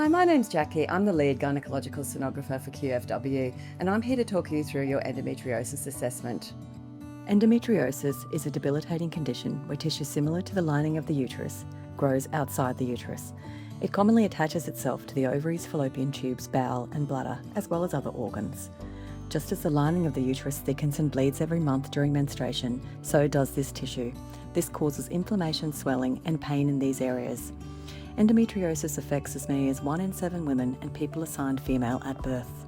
Hi, my name's Jacqui. I'm the Lead Gynaecological Sonographer for QFW, and I'm here to talk you through your endometriosis assessment. Endometriosis is a debilitating condition where tissue similar to the lining of the uterus grows outside the uterus. It commonly attaches itself to the ovaries, fallopian tubes, bowel and bladder, as well as other organs. Just as the lining of the uterus thickens and bleeds every month during menstruation, so does this tissue. This causes inflammation, swelling and pain in these areas. Endometriosis affects as many as 1 in 7 women, and people assigned female at birth.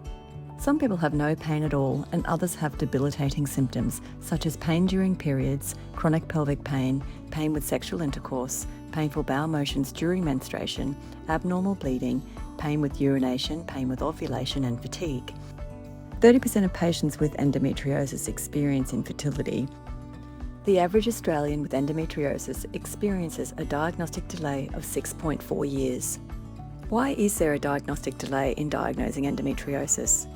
Some people have no pain at all, and others have debilitating symptoms such as pain during periods, chronic pelvic pain, pain with sexual intercourse, painful bowel motions during menstruation, abnormal bleeding, pain with urination, pain with ovulation and fatigue. 30% of patients with endometriosis experience infertility. The average Australian with endometriosis experiences a diagnostic delay of 6.4 years. Why is there a diagnostic delay in diagnosing endometriosis?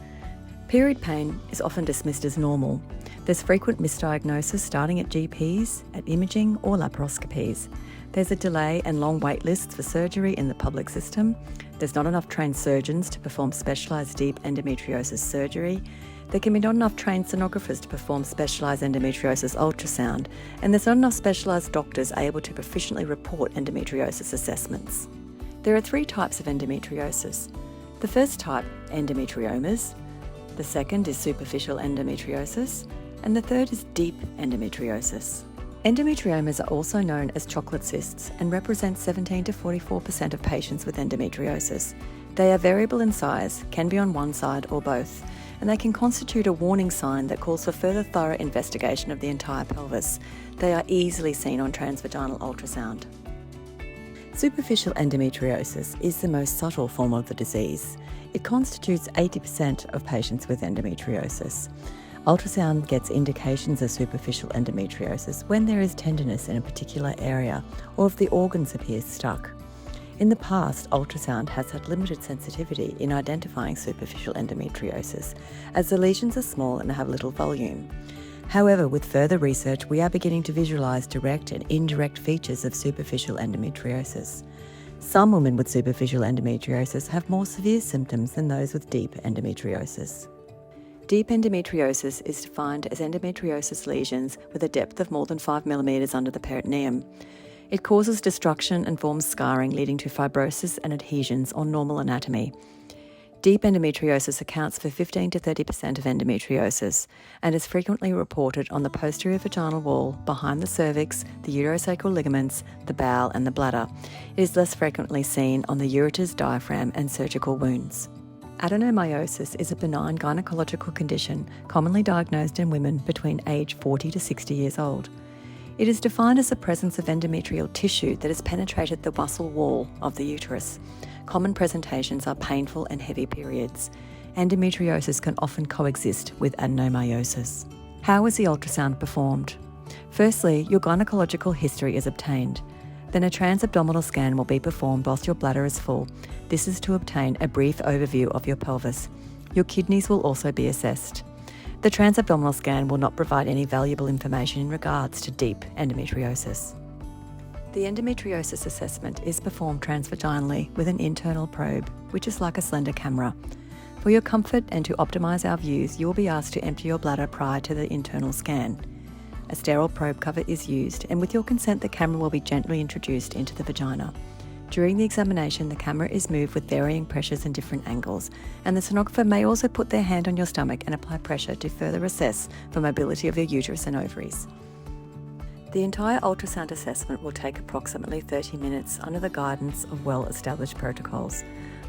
Period pain is often dismissed as normal. There's frequent misdiagnosis starting at GPs, at imaging or laparoscopies. There's a delay and long wait lists for surgery in the public system. There's not enough trained surgeons to perform specialised deep endometriosis surgery. There can be not enough trained sonographers to perform specialised endometriosis ultrasound, and there's not enough specialised doctors able to proficiently report endometriosis assessments. There are 3 types of endometriosis. The first type, endometriomas. The second is superficial endometriosis, and the third is deep endometriosis. Endometriomas are also known as chocolate cysts and represent 17 to 44% of patients with endometriosis. They are variable in size, can be on one side or both, and they can constitute a warning sign that calls for further thorough investigation of the entire pelvis. They are easily seen on transvaginal ultrasound. Superficial endometriosis is the most subtle form of the disease. It constitutes 80% of patients with endometriosis. Ultrasound gets indications of superficial endometriosis when there is tenderness in a particular area or if the organs appear stuck. In the past, ultrasound has had limited sensitivity in identifying superficial endometriosis, as the lesions are small and have little volume. However, with further research, we are beginning to visualise direct and indirect features of superficial endometriosis. Some women with superficial endometriosis have more severe symptoms than those with deep endometriosis. Deep endometriosis is defined as endometriosis lesions with a depth of more than 5 mm under the peritoneum. It causes destruction and forms scarring, leading to fibrosis and adhesions on normal anatomy. Deep endometriosis accounts for 15 to 30% of endometriosis and is frequently reported on the posterior vaginal wall, behind the cervix, the uterosacral ligaments, the bowel and the bladder. It is less frequently seen on the ureters, diaphragm and surgical wounds. Adenomyosis is a benign gynecological condition commonly diagnosed in women between age 40 to 60 years old. It is defined as the presence of endometrial tissue that has penetrated the muscle wall of the uterus. Common presentations are painful and heavy periods. Endometriosis can often coexist with adenomyosis. How is the ultrasound performed? Firstly, your gynecological history is obtained. Then a transabdominal scan will be performed whilst your bladder is full. This is to obtain a brief overview of your pelvis. Your kidneys will also be assessed. The transabdominal scan will not provide any valuable information in regards to deep endometriosis. The endometriosis assessment is performed transvaginally with an internal probe, which is like a slender camera. For your comfort and to optimise our views, you will be asked to empty your bladder prior to the internal scan. A sterile probe cover is used, and with your consent, the camera will be gently introduced into the vagina. During the examination, the camera is moved with varying pressures and different angles, and the sonographer may also put their hand on your stomach and apply pressure to further assess for mobility of your uterus and ovaries. The entire ultrasound assessment will take approximately 30 minutes under the guidance of well-established protocols.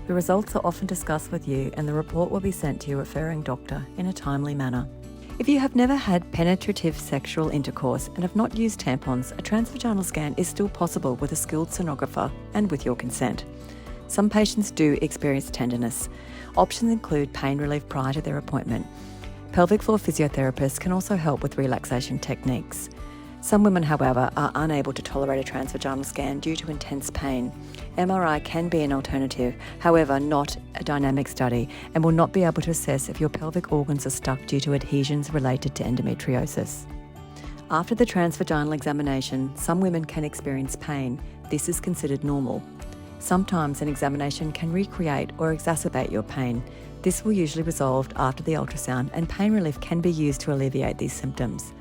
The results are often discussed with you, and the report will be sent to your referring doctor in a timely manner. If you have never had penetrative sexual intercourse and have not used tampons, a transvaginal scan is still possible with a skilled sonographer and with your consent. Some patients do experience tenderness. Options include pain relief prior to their appointment. Pelvic floor physiotherapists can also help with relaxation techniques. Some women, however, are unable to tolerate a transvaginal scan due to intense pain. MRI can be an alternative, however not a dynamic study, and will not be able to assess if your pelvic organs are stuck due to adhesions related to endometriosis. After the transvaginal examination, some women can experience pain. This is considered normal. Sometimes an examination can recreate or exacerbate your pain. This will usually resolve after the ultrasound, and pain relief can be used to alleviate these symptoms.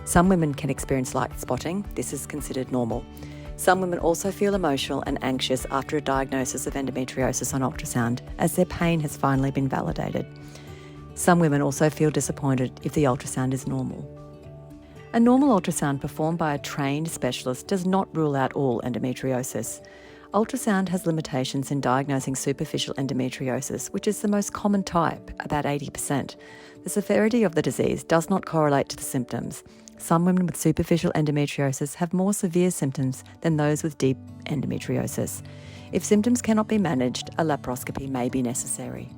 Some women can experience light spotting. This is considered normal. Some women also feel emotional and anxious after a diagnosis of endometriosis on ultrasound, as their pain has finally been validated. Some women also feel disappointed if the ultrasound is normal. A normal ultrasound performed by a trained specialist does not rule out all endometriosis. Ultrasound has limitations in diagnosing superficial endometriosis, which is the most common type, about 80%. The severity of the disease does not correlate to the symptoms. Some women with superficial endometriosis have more severe symptoms than those with deep endometriosis. If symptoms cannot be managed, a laparoscopy may be necessary.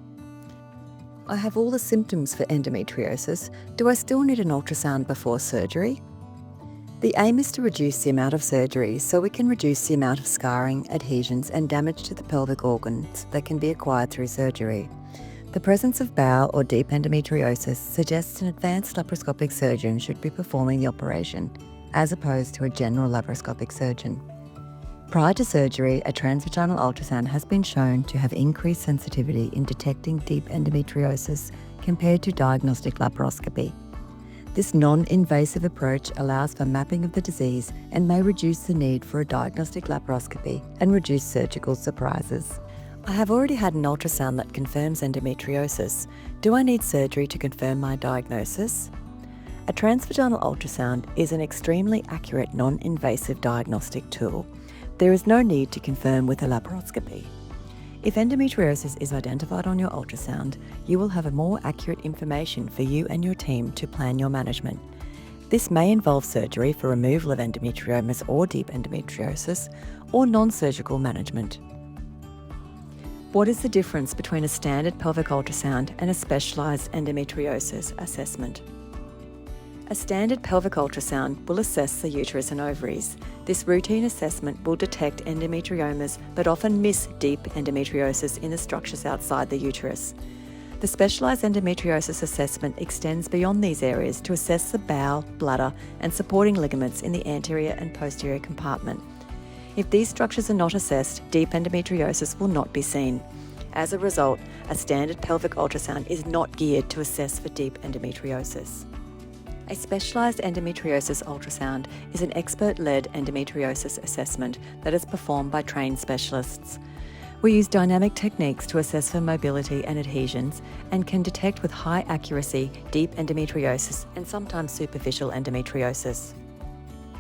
I have all the symptoms for endometriosis. Do I still need an ultrasound before surgery? The aim is to reduce the amount of surgery so we can reduce the amount of scarring, adhesions and damage to the pelvic organs that can be acquired through surgery. The presence of bowel or deep endometriosis suggests an advanced laparoscopic surgeon should be performing the operation, as opposed to a general laparoscopic surgeon. Prior to surgery, a transvaginal ultrasound has been shown to have increased sensitivity in detecting deep endometriosis compared to diagnostic laparoscopy. This non-invasive approach allows for mapping of the disease and may reduce the need for a diagnostic laparoscopy and reduce surgical surprises. I have already had an ultrasound that confirms endometriosis. Do I need surgery to confirm my diagnosis? A transvaginal ultrasound is an extremely accurate non-invasive diagnostic tool. There is no need to confirm with a laparoscopy. If endometriosis is identified on your ultrasound, you will have a more accurate information for you and your team to plan your management. This may involve surgery for removal of endometriomas or deep endometriosis, or non-surgical management. What is the difference between a standard pelvic ultrasound and a specialised endometriosis assessment? A standard pelvic ultrasound will assess the uterus and ovaries. This routine assessment will detect endometriomas but often miss deep endometriosis in the structures outside the uterus. The specialised endometriosis assessment extends beyond these areas to assess the bowel, bladder and supporting ligaments in the anterior and posterior compartment. If these structures are not assessed, deep endometriosis will not be seen. As a result, a standard pelvic ultrasound is not geared to assess for deep endometriosis. A specialised endometriosis ultrasound is an expert-led endometriosis assessment that is performed by trained specialists. We use dynamic techniques to assess for mobility and adhesions and can detect with high accuracy deep endometriosis and sometimes superficial endometriosis.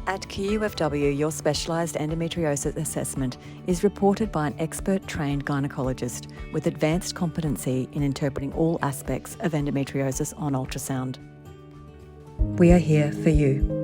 At QUFW, your specialised endometriosis assessment is reported by an expert-trained gynaecologist with advanced competency in interpreting all aspects of endometriosis on ultrasound. We are here for you.